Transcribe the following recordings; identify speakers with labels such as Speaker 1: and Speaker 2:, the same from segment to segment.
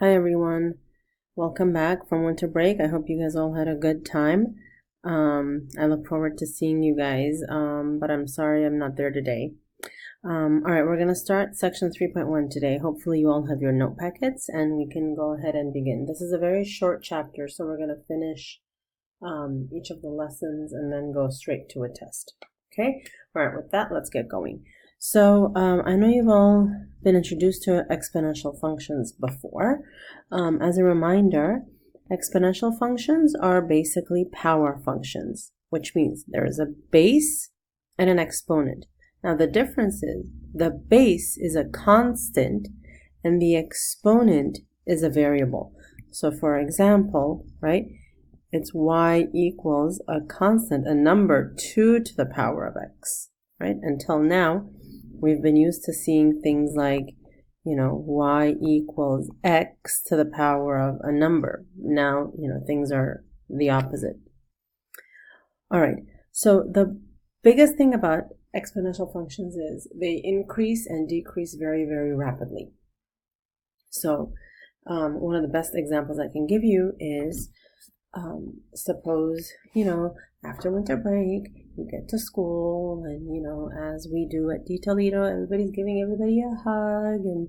Speaker 1: Hi everyone, welcome back from winter break. I hope you guys all had a good time. I look forward to seeing you guys, but I'm sorry I'm not there today. Alright, we're going to start section 3.1 today. Hopefully you all have your note packets and we can go ahead and begin. This is a very short chapter, so we're going to finish each of the lessons and then go straight to a test. Okay, alright, with that, let's get going. So I know you've all been introduced to exponential functions before. As a reminder, exponential functions are basically power functions, which means there is a base and an exponent. Now the difference is the base is a constant and the exponent is a variable. So for example, right, it's y equals a constant, a number 2 to the power of x, right? Until now, we've been used to seeing things like, y equals x to the power of a number. Now, things are the opposite. All right, so the biggest thing about exponential functions is they increase and decrease very, very rapidly. So one of the best examples I can give you is suppose, after winter break, you get to school and, as we do at Di Toledo, everybody's giving everybody a hug and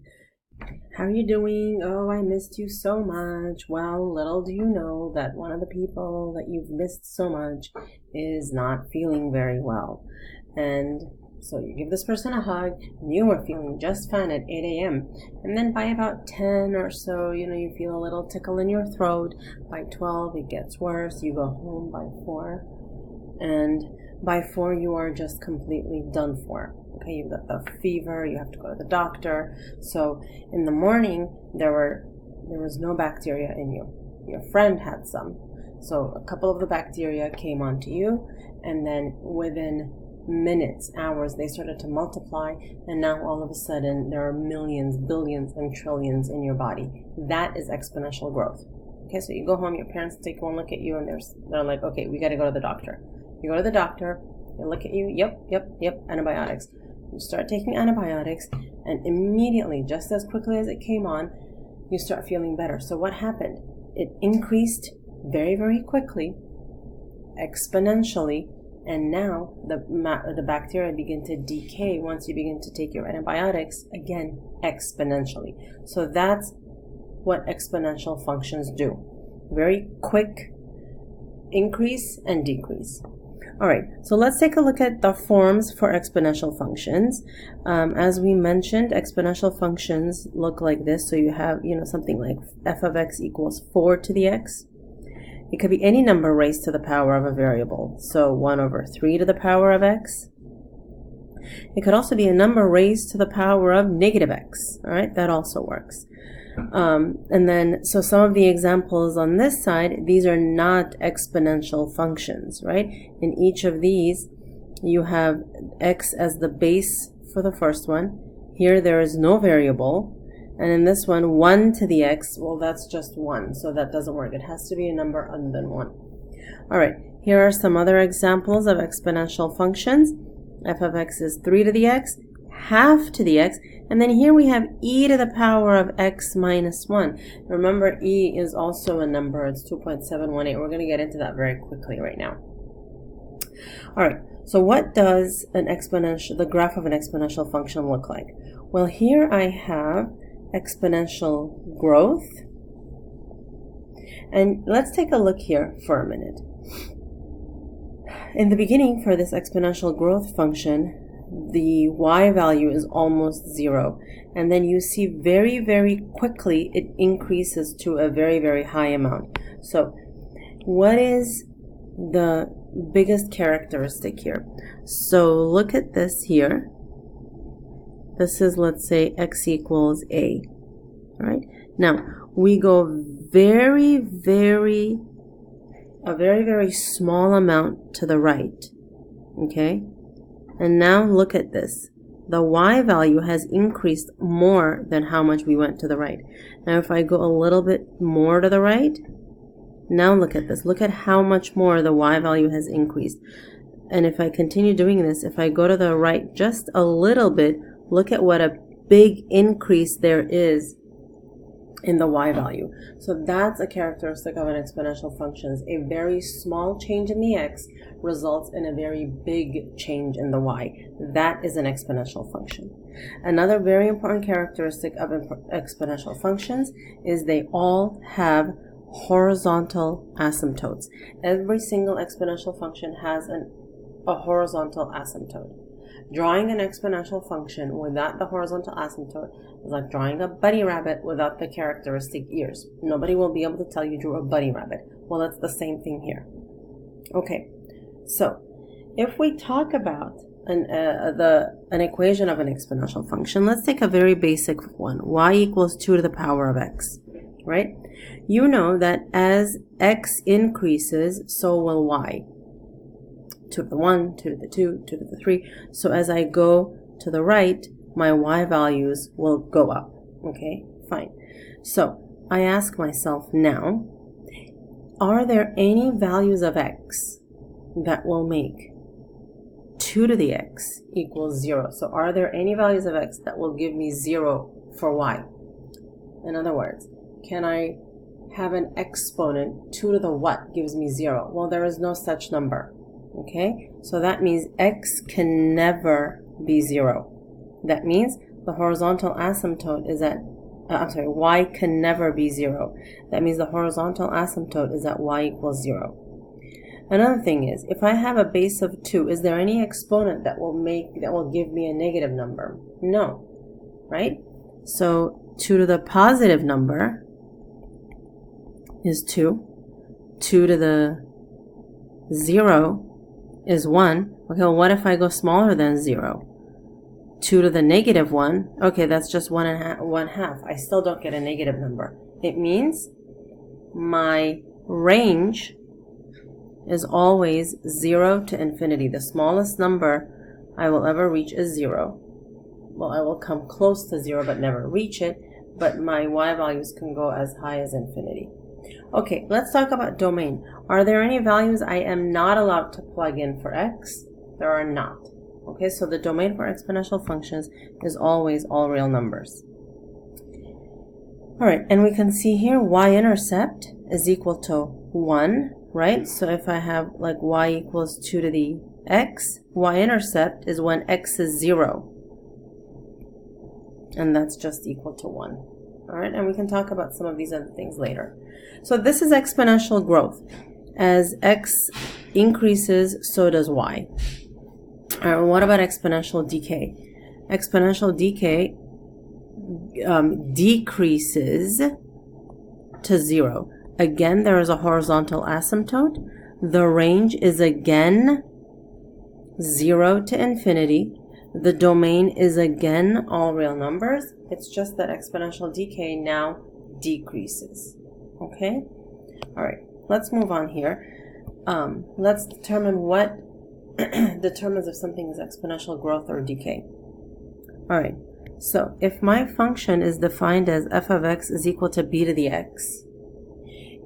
Speaker 1: how are you doing? Oh, I missed you so much. Well, little do you know that one of the people that you've missed so much is not feeling very well. And so you give this person a hug and you were feeling just fine at 8 a.m. And then by about 10 or so, you feel a little tickle in your throat. By 12, it gets worse. You go home by 4. And by 4, you are just completely done for. Okay, you've got the fever, you have to go to the doctor. So in the morning, there was no bacteria in you. Your friend had some. So a couple of the bacteria came onto you, and then within minutes, hours, they started to multiply, and now all of a sudden there are millions, billions, and trillions in your body. That is exponential growth. Okay, so you go home, your parents take one look at you, and they're like, okay, we got to go to the doctor. You go to the doctor, they look at you, yep, antibiotics. You start taking antibiotics, and immediately, just as quickly as it came on, you start feeling better. So what happened? It increased very, very quickly, exponentially, and now the bacteria begin to decay once you begin to take your antibiotics, again, exponentially. So that's what exponential functions do. Very quick increase and decrease. All right, so let's take a look at the forms for exponential functions. As we mentioned, exponential functions look like this. So you have, something like f of x equals 4 to the x. It could be any number raised to the power of a variable. So 1 over 3 to the power of x. It could also be a number raised to the power of negative x. All right, that also works. And then, so some of the examples on this side, these are not exponential functions, right? In each of these, you have x as the base for the first one. Here, there is no variable. And in this one, 1 to the x, well, that's just 1, so that doesn't work. It has to be a number other than 1. All right, here are some other examples of exponential functions. F of x is 3 to the x, half to the x, and then here we have e to the power of x minus 1. Remember, e is also a number. It's 2.718. We're going to get into that very quickly right now. All right, so what does the graph of an exponential function look like? Well, here I have exponential growth. And let's take a look here for a minute. In the beginning, for this exponential growth function, the y value is almost 0. And then you see very, very quickly it increases to a very, very high amount. So what is the biggest characteristic here? So look at this here. This is, let's say, x equals a. All right. Now, we go a very, very small amount to the right. Okay. And now look at this. The y value has increased more than how much we went to the right. Now, if I go a little bit more to the right, now look at this. Look at how much more the y value has increased. And if I continue doing this, if I go to the right just a little bit, look at what a big increase there is in the y value. So that's a characteristic of an exponential function. A very small change in the x results in a very big change in the y. That is an exponential function. Another very important characteristic of exponential functions is they all have horizontal asymptotes. Every single exponential function has a horizontal asymptote. Drawing an exponential function without the horizontal asymptote is like drawing a bunny rabbit without the characteristic ears. Nobody will be able to tell you drew a bunny rabbit. Well, it's the same thing here. Okay, so if we talk about an equation of an exponential function, let's take a very basic one. Y equals 2 to the power of x, right? You know that as x increases, so will y. 2 to the 1, 2 to the 2, 2 to the 3. So as I go to the right, my y values will go up. Okay, fine. So I ask myself now, are there any values of x that will make 2 to the x equals 0? So are there any values of x that will give me 0 for y? In other words, can I have an exponent 2 to the what gives me 0? Well, there is no such number. Okay, so that means x can never be 0. That means the horizontal asymptote is at, y can never be 0. That means the horizontal asymptote is at y equals 0. Another thing is, if I have a base of 2, is there any exponent that will give me a negative number? No, right? So 2 to the positive number is 2. 2 to the 0 is 1. Okay, well, what if I go smaller than 0? 2 to the negative 1. Okay, that's just 1 half. I still don't get a negative number. It means my range is always 0 to infinity. The smallest number I will ever reach is 0. Well, I will come close to 0 but never reach it, but my y values can go as high as infinity. Okay, let's talk about domain. Are there any values I am not allowed to plug in for x? There are not. Okay, so the domain for exponential functions is always all real numbers. All right, and we can see here y-intercept is equal to 1, right? So if I have like y equals 2 to the x, y-intercept is when x is 0. And that's just equal to 1. All right, and we can talk about some of these other things later. So this is exponential growth. As x increases, so does y. All right, what about exponential decay? Exponential decay decreases to 0. Again, there is a horizontal asymptote. The range is again 0 to infinity. The domain is again all real numbers. It's just that exponential decay now decreases. Okay? All right, let's move on here. Let's determine what determines if something is exponential growth or decay. All right, so if my function is defined as f of x is equal to b to the x,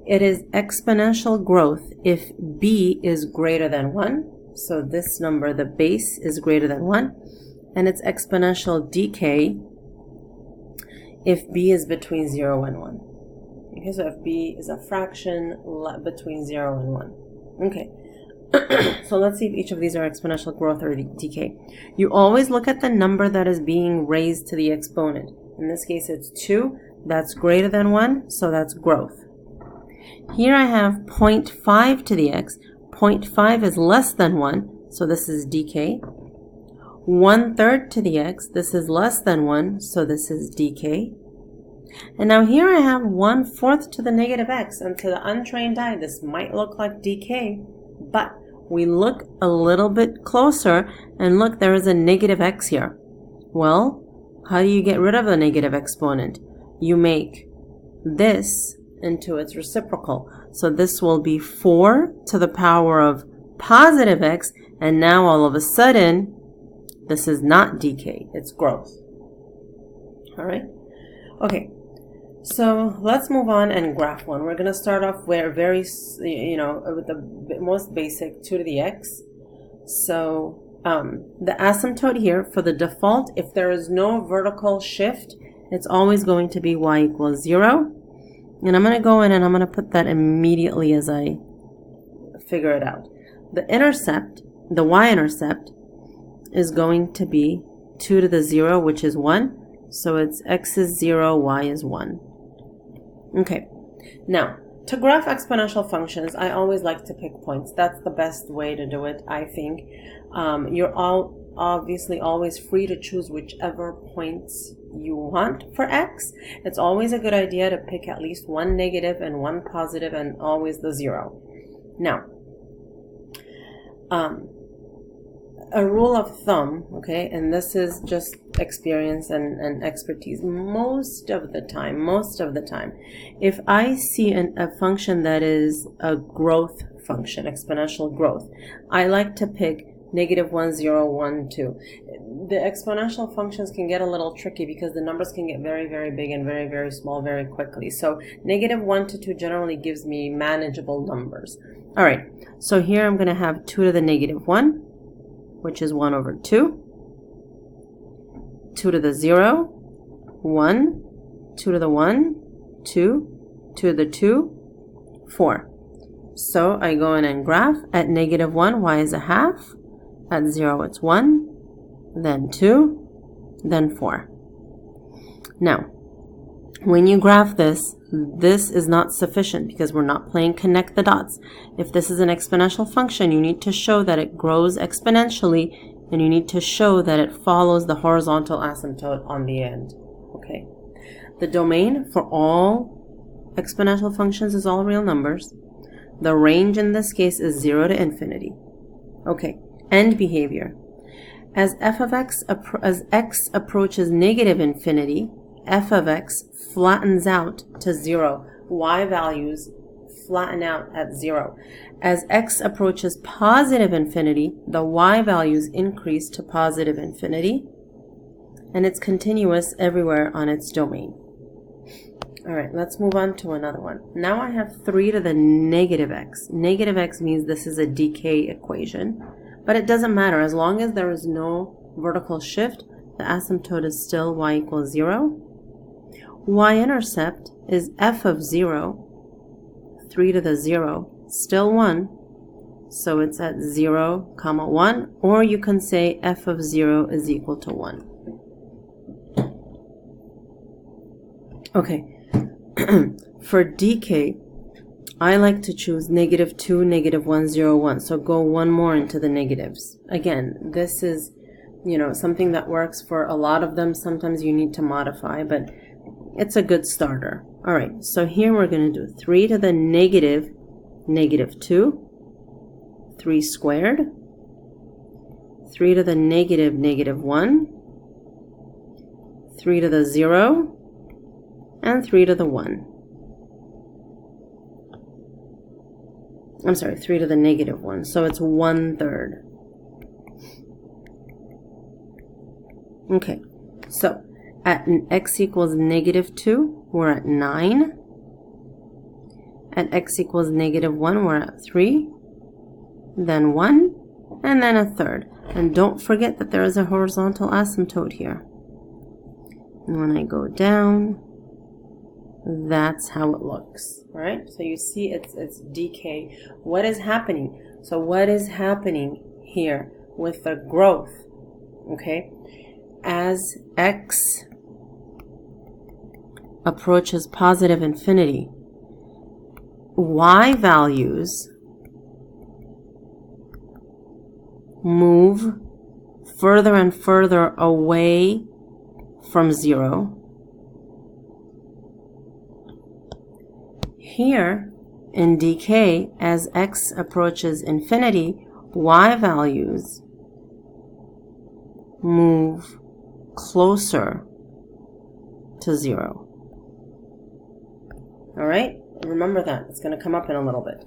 Speaker 1: it is exponential growth if b is greater than 1. So this number, the base, is greater than 1. And it's exponential decay if b is between 0 and 1. Okay, so if b is a fraction between 0 and 1. Okay, so let's see if each of these are exponential growth or decay. You always look at the number that is being raised to the exponent. In this case, it's 2. That's greater than 1, so that's growth. Here I have 0.5 to the x. 0.5 is less than 1, so this is decay. 1/3 to the x, this is less than 1, so this is decay. And now here I have 1/4 to the negative x, and to the untrained eye, this might look like decay, but we look a little bit closer, and look, there is a negative x here. Well, how do you get rid of the negative exponent? You make this into its reciprocal. So this will be 4 to the power of positive x, and now all of a sudden, this is not decay, it's growth. All right? Okay, so let's move on and graph one. We're going to start off where with the most basic 2 to the x. So the asymptote here for the default, if there is no vertical shift, it's always going to be y equals 0. And I'm going to go in and I'm going to put that immediately as I figure it out. The intercept, the y-intercept, is going to be 2 to the 0, which is 1. So it's x is 0, y is 1. Okay, now to graph exponential functions, I always like to pick points. That's the best way to do it, I think. You're obviously always free to choose whichever points you want for x. It's always a good idea to pick at least one negative and one positive and always the 0. Now, a rule of thumb, okay, and this is just experience and expertise. Most of the time, if I see a function that is a growth function, exponential growth, I like to pick -1, 0, 1, 2. The exponential functions can get a little tricky because the numbers can get very, very big and very, very small very quickly. So -1 to 2 generally gives me manageable numbers. All right, so here I'm going to have 2 to the -1, which is 1 over 2. 2 to the 0, 1. 2 to the 1, 2. 2 to the 2, 4. So I go in and graph. At -1, y is a half. At 0, it's 1, then 2, then 4. Now, when you graph this, this is not sufficient because we're not playing connect the dots. If this is an exponential function, you need to show that it grows exponentially, and you need to show that it follows the horizontal asymptote on the end. Okay. The domain for all exponential functions is all real numbers. The range in this case is 0 to infinity. Okay. End behavior. As f of x approaches -infinity, f of x flattens out to 0. Y values flatten out at 0. As x approaches positive infinity, the y values increase to positive infinity, and it's continuous everywhere on its domain. All right, let's move on to another one. Now I have 3 to the -x. -x means this is a decay equation. But it doesn't matter. As long as there is no vertical shift, the asymptote is still y equals 0. Y-intercept is f of 0, 3 to the 0, still 1. So it's at 0, 1. Or you can say f of 0 is equal to 1. Okay. For decay, I like to choose -2, -1, 0, 1. So go one more into the negatives. Again, this is, something that works for a lot of them. Sometimes you need to modify, but it's a good starter. All right, so here we're going to do 3 to the -2, 3 squared, 3 to the -1, 3 to the 0, and 3 to the 1. I'm sorry, 3 to the -1. So it's 1/3. Okay, so at x equals -2, we're at 9. At x equals -1, we're at 3. Then 1, and then 1/3. And don't forget that there is a horizontal asymptote here. And when I go down, that's how it looks. All right, so you see it's decay. What is happening? So what is happening here with the growth? Okay, as x approaches positive infinity, y values move further and further away from 0. Here, in decay, as x approaches infinity, y values move closer to 0. All right? Remember that. It's going to come up in a little bit.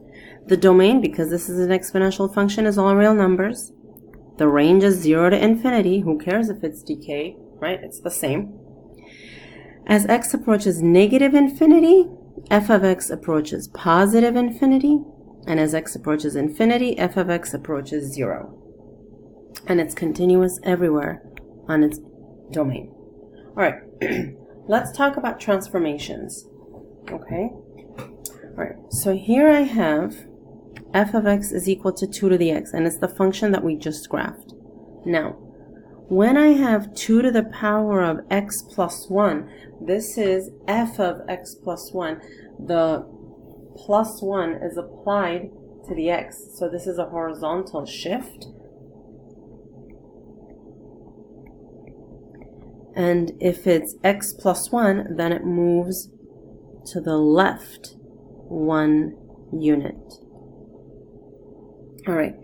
Speaker 1: The domain, because this is an exponential function, is all real numbers. The range is 0 to infinity. Who cares if it's decay, right? It's the same. As x approaches -infinity, f of x approaches positive infinity, and as x approaches infinity, f of x approaches 0. And it's continuous everywhere on its domain. All right, let's talk about transformations. Okay? All right, so here I have f of x is equal to 2 to the x, and it's the function that we just graphed. Now, when I have 2 to the power of x plus 1, this is f of x plus 1. The plus 1 is applied to the x, so this is a horizontal shift. And if it's x plus 1, then it moves to the left 1 unit. All right,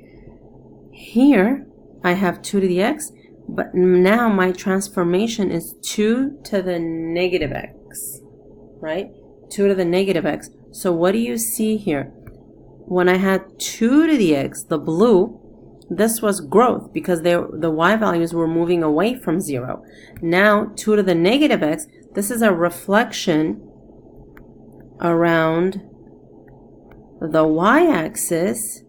Speaker 1: here I have 2 to the x, but now my transformation is 2 to the negative x, right? 2 to the negative x. So what do you see here? When I had 2 to the x, the blue, this was growth because the y values were moving away from 0. Now 2 to the negative x, this is a reflection around the y-axis.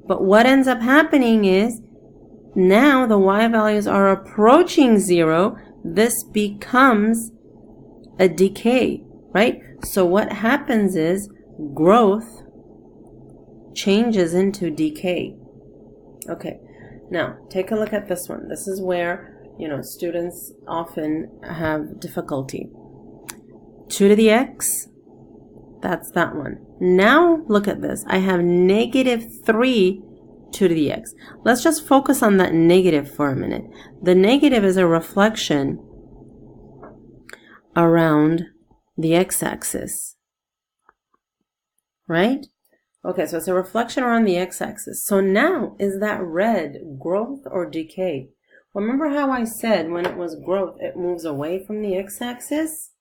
Speaker 1: But what ends up happening is now the y values are approaching 0. This becomes a decay, right? So what happens is growth changes into decay. Okay, now take a look at this one. This is where, students often have difficulty. 2 to the x, that's that one. Now look at this. I have negative 3 2 to the x. Let's just focus on that negative for a minute. The negative is a reflection around the x-axis, right? Okay, so it's a reflection around the x-axis. So now, is that red growth or decay? Well, remember how I said when it was growth, it moves away from the x-axis?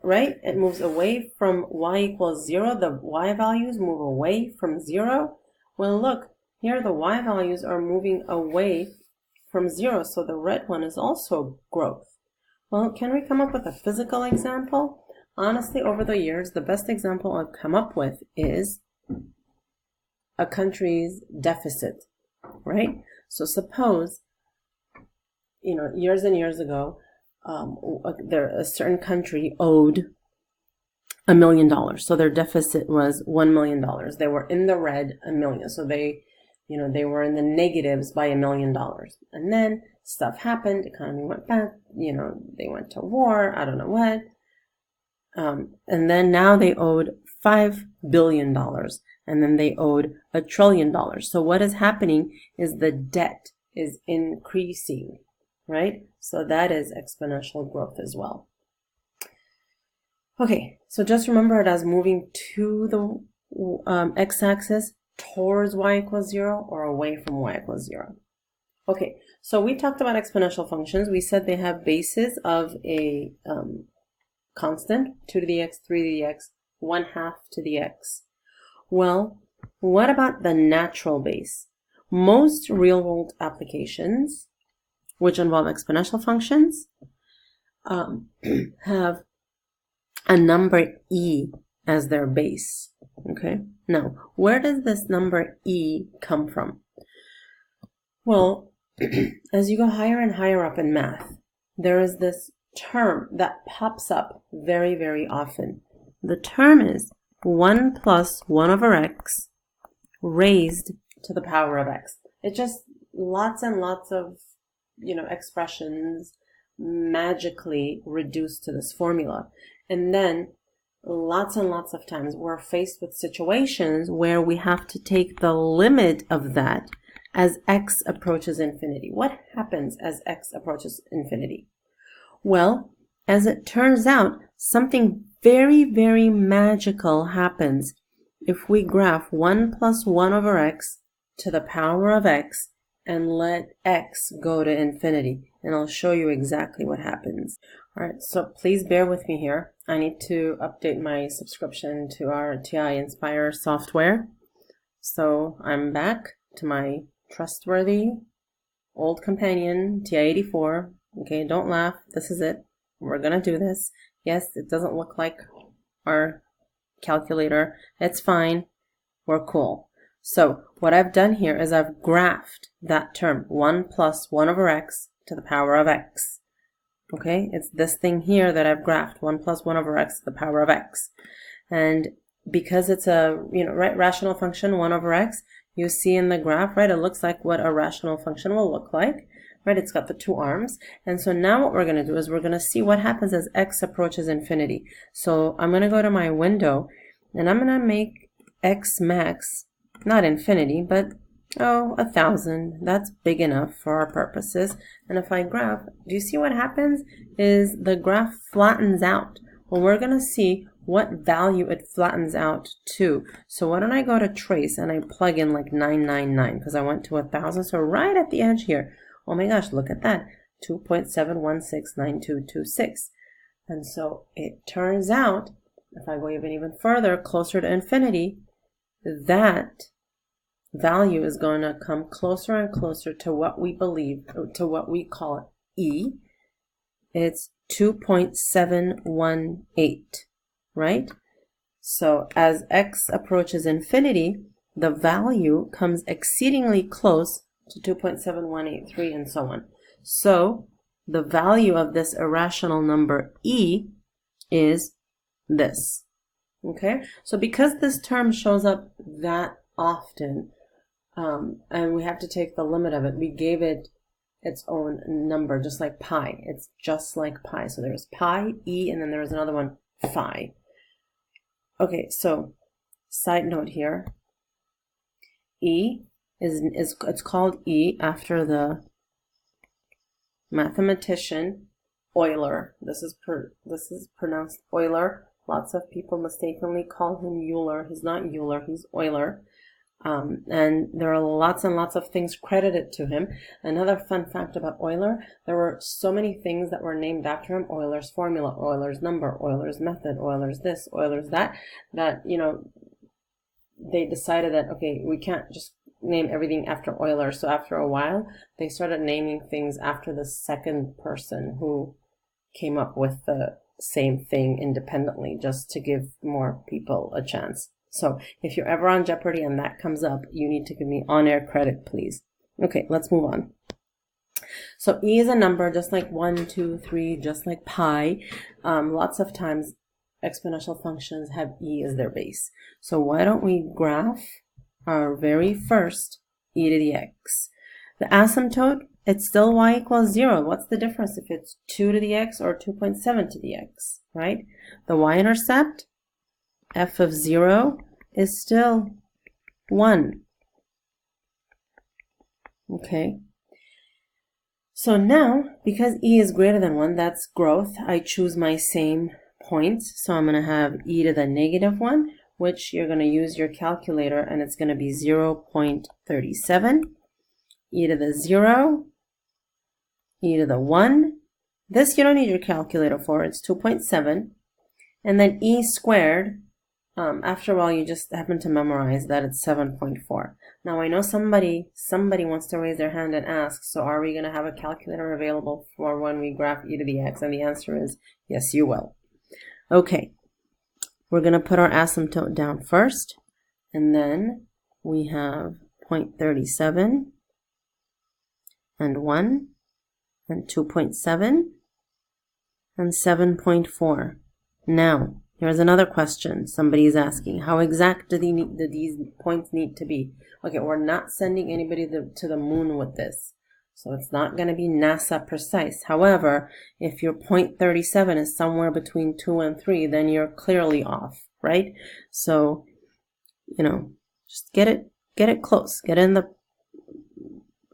Speaker 1: Right? It moves away from y equals 0. The y values move away from 0. Well, look, here the y values are moving away from 0, so the red one is also growth. Well, can we come up with a physical example? Honestly, over the years, the best example I've come up with is a country's deficit, right? So suppose, years and years ago, a certain country owed $1 million. So their deficit was $1 million. They were in the red $1 million. So they were in the negatives by $1 million. And then stuff happened. Economy went back. They went to war. I don't know what. And then now they owed $5 billion. And then they owed $1 trillion. So what is happening is the debt is increasing, right? So that is exponential growth as well. Okay, so just remember it as moving to the x-axis towards y equals 0 or away from y equals 0. Okay, so we talked about exponential functions. We said they have bases of a constant, 2 to the x, 3 to the x, 1/2 to the x. Well, what about the natural base? Most real-world applications, which involve exponential functions, have a number e as their base. Okay, now where does this number e come from? Well, as you go higher and higher up in math, there is this term that pops up very, very often. The term is 1 plus 1 over x raised to the power of x. It just lots and lots of expressions magically reduced to this formula. And then lots and lots of times we're faced with situations where we have to take the limit of that as x approaches infinity. What happens as x approaches infinity? Well, as it turns out, something very, very magical happens if we graph 1 plus 1 over x to the power of x and let x go to infinity. And I'll show you exactly what happens. All right, so please bear with me here. I need to update my subscription to our TI Inspire software. So I'm back to my trustworthy old companion, TI-84. Okay, don't laugh. This is it. We're going to do this. Yes, it doesn't look like our calculator. It's fine. We're cool. So what I've done here is I've graphed that term, 1 plus 1 over x to the power of x. Okay, it's this thing here that I've graphed, 1 plus 1 over x to the power of x. And because it's a rational function, 1 over x, you see in the graph, right, it looks like what a rational function will look like, right? It's got the two arms. And so now what we're going to do is we're going to see what happens as x approaches infinity. So I'm going to go to my window, and I'm going to make x max, not infinity, but 1,000. That's big enough for our purposes. And if I graph, do you see what happens is the graph flattens out. Well, we're going to see what value it flattens out to. So why don't I go to trace and I plug in like 999 because I went to 1,000. So right at the edge here, oh my gosh, look at that, 2.7169226. And so it turns out, if I go even further, closer to infinity, that value is going to come closer and closer to what we believe, to what we call E. It's 2.718, right? So as x approaches infinity, the value comes exceedingly close to 2.7183 and so on. So the value of this irrational number E is this. Okay, so because this term shows up that often, and we have to take the limit of it, we gave it its own number, just like pi. It's just like pi. So there's pi, E, and then there's another one, phi. Okay, so side note here, E it's called E after the mathematician Euler. This is pronounced Euler. Lots of people mistakenly call him Euler. He's not Euler, he's Euler. And there are lots and lots of things credited to him. Another fun fact about Euler, there were so many things that were named after him: Euler's formula, Euler's number, Euler's method, Euler's this, Euler's that, they decided that, okay, we can't just name everything after Euler. So after a while, they started naming things after the second person who came up with the same thing independently, just to give more people a chance. So if you're ever on Jeopardy and that comes up, you need to give me on-air credit, please. Okay, let's move on. So E is a number, just like 1, 2, 3, just like pi. Lots of times exponential functions have E as their base. So why don't we graph our very first E to the x? The asymptote, it's still y equals 0. What's the difference if it's 2 to the x or 2.7 to the x, right? The y-intercept, f of 0, is still 1. Okay. So now, because E is greater than 1, that's growth, I choose my same points. So I'm going to have e to the negative 1, which you're going to use your calculator, and it's going to be 0.37. E to the 0, e to the 1. This you don't need your calculator for, it's 2.7. And then e squared, after a while you just happen to memorize that it's 7.4. Now I know somebody wants to raise their hand and ask, so are we going to have a calculator available for when we graph e to the x? And the answer is yes, you will. Okay, we're going to put our asymptote down first, and then we have 0.37 and 1 and 2.7 and 7.4. Now, here's another question somebody is asking. How exact do these points need to be? Okay, we're not sending anybody to the moon with this, so it's not going to be NASA precise. However, if your 0.37 is somewhere between 2 and 3, then you're clearly off, right? So, just get it close. Get in the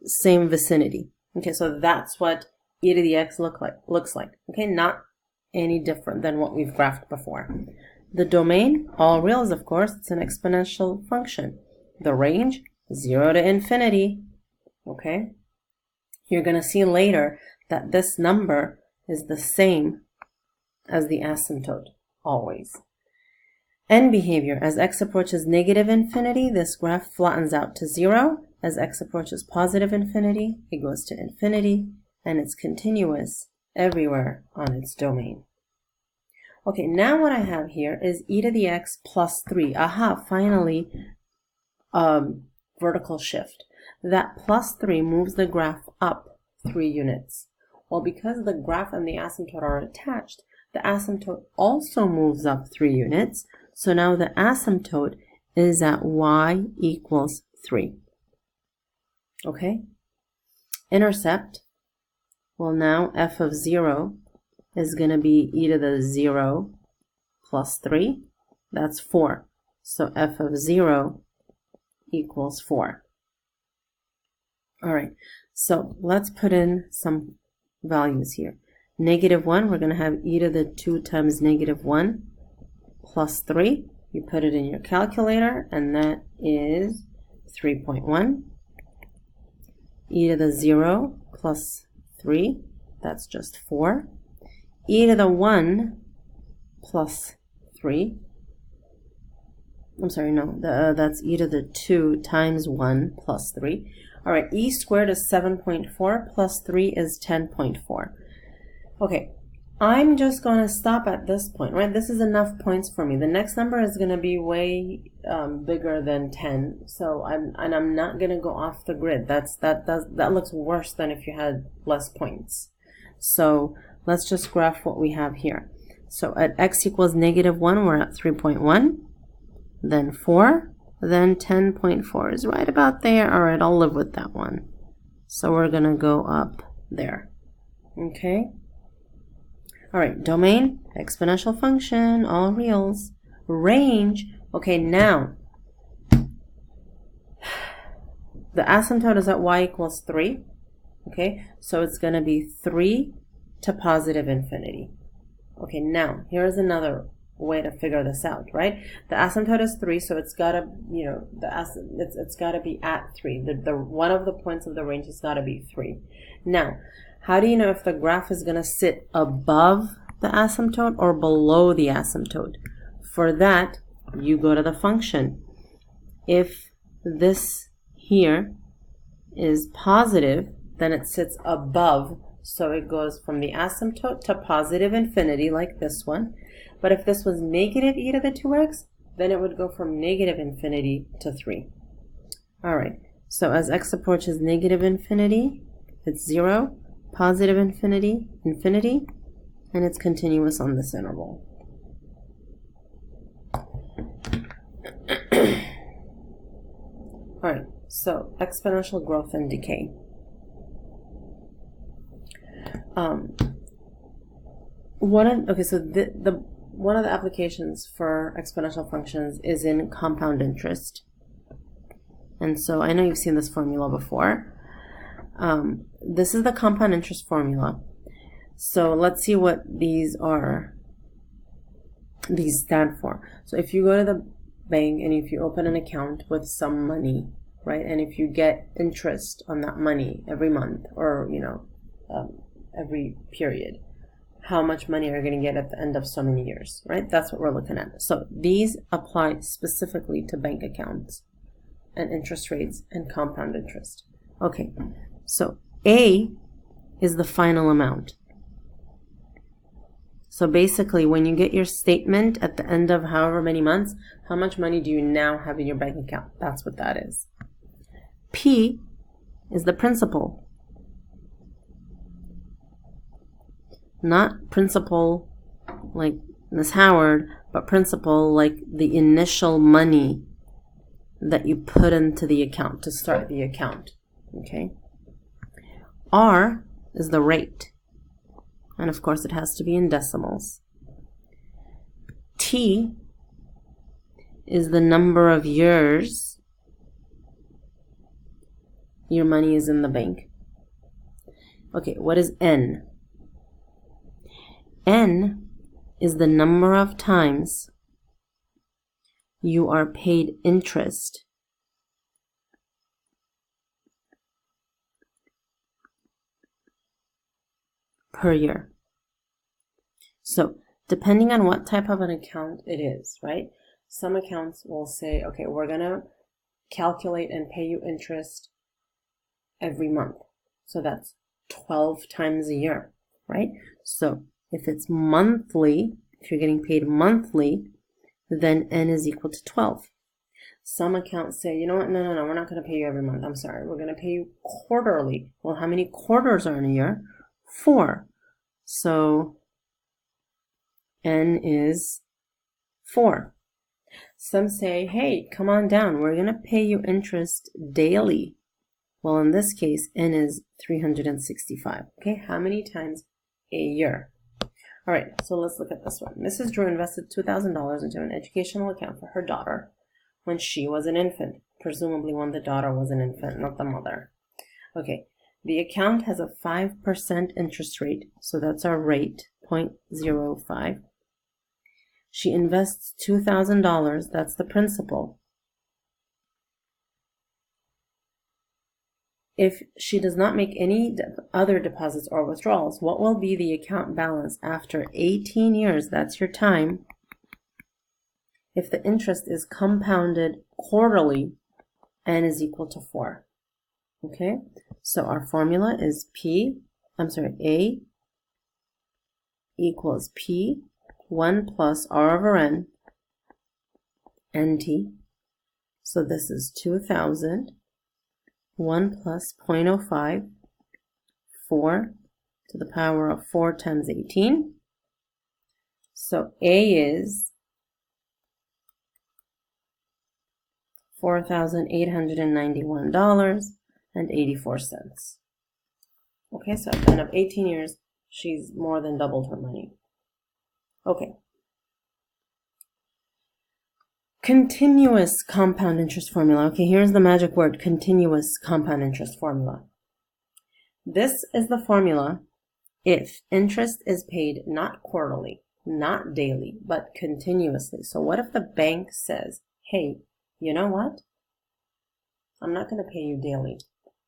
Speaker 1: same vicinity. Okay, so that's what e to the x looks like. Okay, not any different than what we've graphed before. The domain, all reals, of course, it's an exponential function. The range, 0 to infinity. Okay, you're going to see later that this number is the same as the asymptote, always. End behavior, as x approaches negative infinity, this graph flattens out to 0. As x approaches positive infinity, it goes to infinity, and it's continuous everywhere on its domain. Okay, now what I have here is e to the x plus 3. Aha, finally, vertical shift. That plus 3 moves the graph up 3 units. Well, because the graph and the asymptote are attached, the asymptote also moves up 3 units. So now the asymptote is at y equals 3. Okay? Intercept, well, now f of 0 is going to be e to the 0 plus 3. That's 4. So f of 0 equals 4. All right, so let's put in some values here. Negative 1, we're going to have e to the 2 times negative 1 plus 3. You put it in your calculator, and that is 3.1. E to the 0 plus 3, that's just 4. E to the 1 plus 3. I'm sorry, no, that's e to the 2 times 1 plus 3. All right, e squared is 7.4 plus 3 is 10.4. Okay, I'm just going to stop at this point, right? This is enough points for me. The next number is going to be way bigger than 10, so I'm not going to go off the grid. That looks worse than if you had less points. So let's just graph what we have here. So at x equals negative 1, we're at 3.1, then 4, then 10.4 is right about there. All right, I'll live with that one. So we're going to go up there. Okay? All right, domain, exponential function, all reals. Range, okay, now, the asymptote is at y equals 3. Okay, so it's going to be 3 to positive infinity. Okay, now, here's another way to figure this out, right? The asymptote is 3, so it's got to, you know, it's got to be at 3. The one of the points of the range has got to be 3. Now, how do you know if the graph is going to sit above the asymptote or below the asymptote? For that, you go to the function. If this here is positive, then it sits above, so it goes from the asymptote to positive infinity, like this one. But if this was negative e to the 2x, then it would go from negative infinity to 3. All right, so as x approaches negative infinity, it's 0, positive infinity, infinity, and it's continuous on this interval. All right, so exponential growth and decay. One of the applications for exponential functions is in compound interest. And so I know you've seen this formula before. This is the compound interest formula. So let's see what these stand for. So if you go to the bank and if you open an account with some money, right, and if you get interest on that money every month or, you know, every period, how much money are you going to get at the end of so many years, right? That's what we're looking at. So these apply specifically to bank accounts and interest rates and compound interest. Okay, so A is the final amount. So basically, when you get your statement at the end of however many months, how much money do you now have in your bank account? That's what that is. P is the principal. Not principal like Miss Howard, but principal like the initial money that you put into the account to start the account. Okay. R is the rate. And of course it has to be in decimals. T is the number of years your money is in the bank. Okay, what is N? N is the number of times you are paid interest per year. So depending on what type of an account it is, right? Some accounts will say, okay, we're going to calculate and pay you interest every month. So that's 12 times a year, right? So if it's monthly, if you're getting paid monthly, then N is equal to 12. Some accounts say, you know what, no, we're not going to pay you every month. I'm sorry, we're going to pay you quarterly. Well, how many quarters are in a year? 4. So n is 4. Some say, hey, come on down. We're going to pay you interest daily. Well, in this case, n is 365. Okay, how many times a year? All right, so let's look at this one. Mrs. Drew invested $2,000 into an educational account for her daughter when she was an infant, presumably when the daughter was an infant, not the mother. Okay, the account has a 5% interest rate, so that's our rate, 0.05. She invests $2,000, that's the principal. If she does not make any other deposits or withdrawals, what will be the account balance after 18 years? That's your time. If the interest is compounded quarterly, n is equal to 4. Okay, so our formula is A equals P 1 plus R over N, NT. So this is 2,000. 1 plus 0.05, 4 to the power of 4 times 18. So A is $4,891.84. Okay, so at the end of 18 years, she's more than doubled her money. Okay. Continuous compound interest formula. Okay, here's the magic word, continuous compound interest formula. This is the formula if interest is paid not quarterly, not daily, but continuously. So what if the bank says, hey, you know what? I'm not going to pay you daily.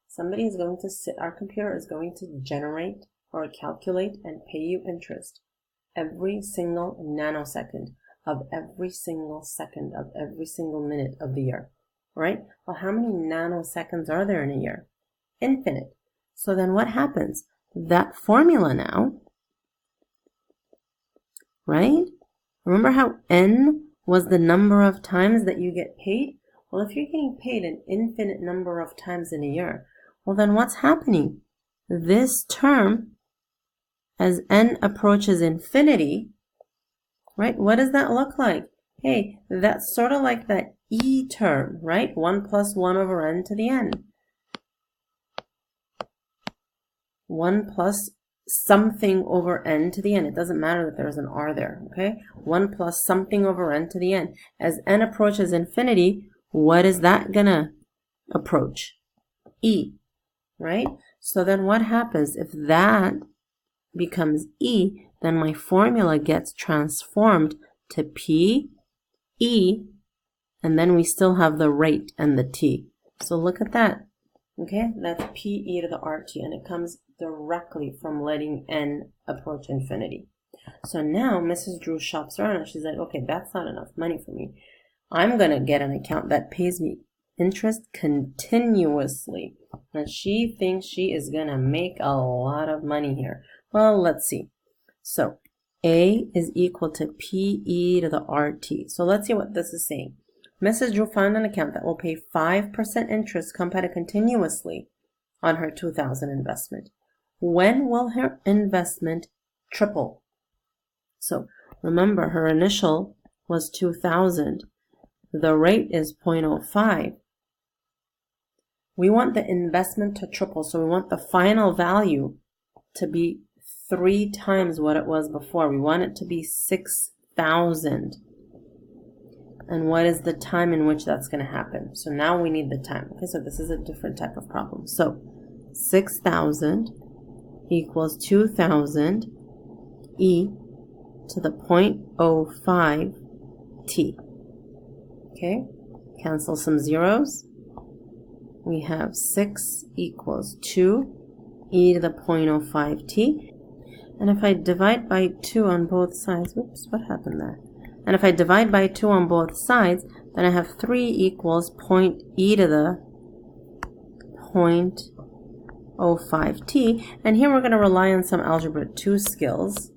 Speaker 1: Somebody is going to our computer is going to generate or calculate and pay you interest every single nanosecond of every single second of every single minute of the year, right? Well, how many nanoseconds are there in a year? Infinite. So then what happens? That formula now, right? Remember how n was the number of times that you get paid? Well, if you're getting paid an infinite number of times in a year, well, then what's happening? This term, as n approaches infinity, right? What does that look like? Hey, that's sort of like that e term, right? 1 plus 1 over n to the n. 1 plus something over n to the n. It doesn't matter that there's an r there, okay? 1 plus something over n to the n. As n approaches infinity, what is that gonna approach? E, right? So then what happens if that becomes e? Then my formula gets transformed to P, E, and then we still have the rate and the T. So look at that. Okay, that's P e to the RT, and it comes directly from letting n approach infinity. So now Mrs. Drew shops around and she's like, okay, that's not enough money for me. I'm going to get an account that pays me interest continuously. And she thinks she is going to make a lot of money here. Well, let's see. So A is equal to PE to the RT. So let's see what this is saying. Mrs. Drew found an account that will pay 5% interest compounded continuously on her $2,000 investment. When will her investment triple? So remember, her initial was $2,000. The rate is 0.05. We want the investment to triple, so we want the final value to be 3 times what it was before. We want it to be 6,000. And what is the time in which that's going to happen? So now we need the time. Okay, so this is a different type of problem. So 6,000 equals 2,000 e to the 0.05 t. Okay, cancel some zeros. We have 6 equals 2 e to the 0.05 t. And if I divide by 2 on both sides, whoops, what happened there? And if I divide by 2 on both sides, then I have 3 equals e to the 0.05 t. And here we're going to rely on some Algebra 2 skills.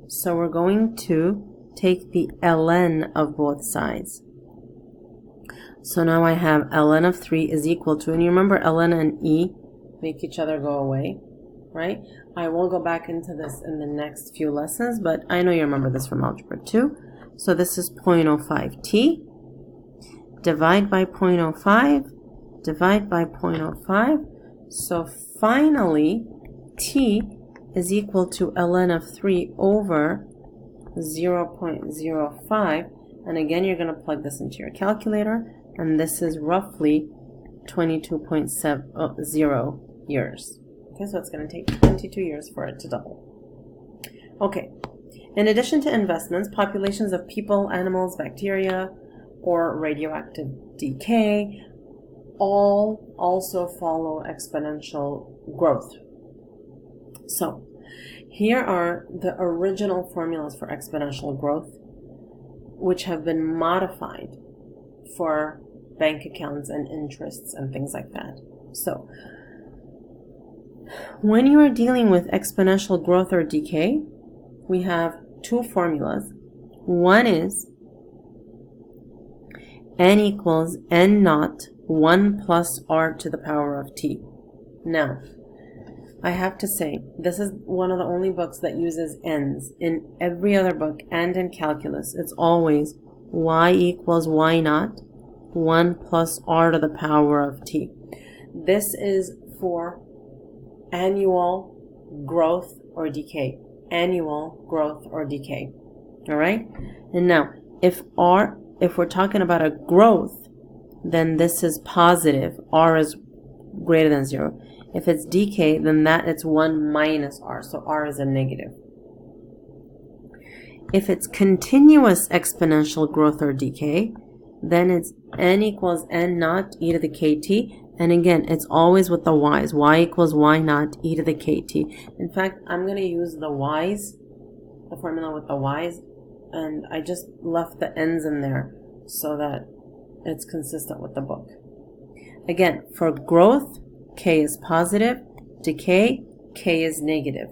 Speaker 1: So we're going to take the ln of both sides. So now I have ln of 3 is equal to, and you remember ln and e make each other go away, right? I will go back into this in the next few lessons, but I know you remember this from Algebra 2. So this is 0.05t. Divide by 0.05. Divide by 0.05. So finally, t is equal to ln of 3 over 0.05. And again, you're going to plug this into your calculator. And this is roughly 22.70 years. Okay, so it's going to take 22 years for it to double. Okay, in addition to investments, populations of people, animals, bacteria, or radioactive decay all also follow exponential growth. So here are the original formulas for exponential growth, which have been modified for bank accounts and interests and things like that. So when you are dealing with exponential growth or decay, we have two formulas. One is n equals n naught 1 plus r to the power of t. Now, I have to say, this is one of the only books that uses n's. In every other book and in calculus, it's always y equals y naught 1 plus r to the power of t. This is for annual growth or decay. Annual growth or decay. All right? And now, if we're talking about a growth, then this is positive. R is greater than 0. If it's decay, then it's 1 minus r. So r is a negative. If it's continuous exponential growth or decay, then it's n equals n naught e to the kt. And again, it's always with the y's. Y equals y naught e to the kt. In fact, I'm going to use the y's, the formula with the y's, and I just left the n's in there so that it's consistent with the book. Again, for growth, k is positive. Decay, k is negative.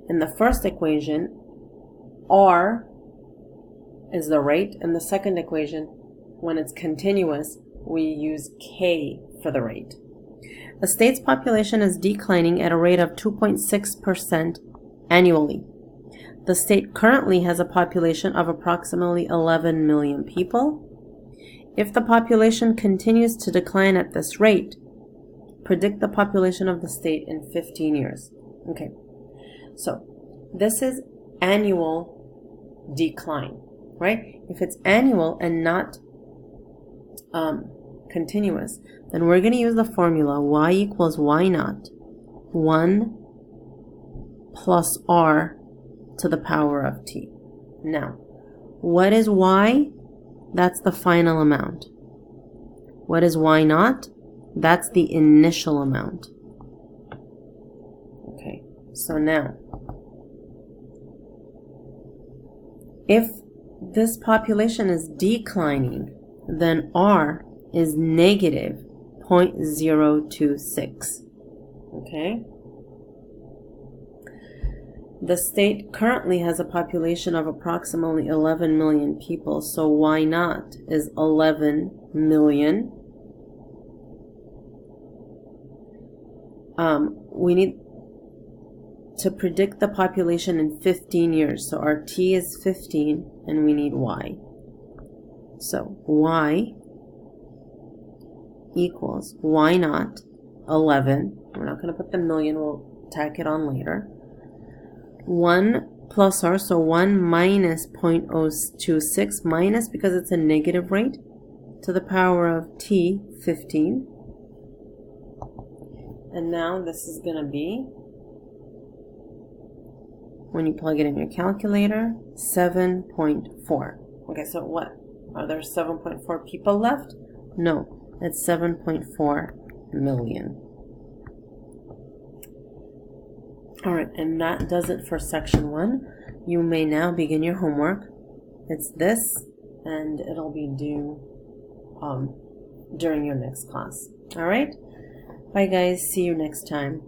Speaker 1: In the first equation, r is the rate. In the second equation, when it's continuous, we use k for the rate. The state's population is declining at a rate of 2.6% annually. The state currently has a population of approximately 11 million people. If the population continues to decline at this rate, predict the population of the state in 15 years. Okay, so this is annual decline, right? If it's annual and not continuous, then we're going to use the formula y equals y naught 1 plus r to the power of t. Now, what is y? That's the final amount. What is y naught? That's the initial amount. Okay, so now, if this population is declining, then r is negative 0.026. Okay? The state currently has a population of approximately 11 million people, so y naught is 11 million. We need to predict the population in 15 years. So our t is 15 and we need y. So y equals y naught 11. We're not going to put the million, we'll tack it on later. 1 plus r, so 1 minus 0.026 minus, because it's a negative rate, to the power of t, 15. And now this is going to be, when you plug it in your calculator, 7.4. Okay, so what? Are there 7.4 people left? No, it's 7.4 million. All right, and that does it for section 1. You may now begin your homework. It's this, and it'll be due during your next class. All right? Bye, guys. See you next time.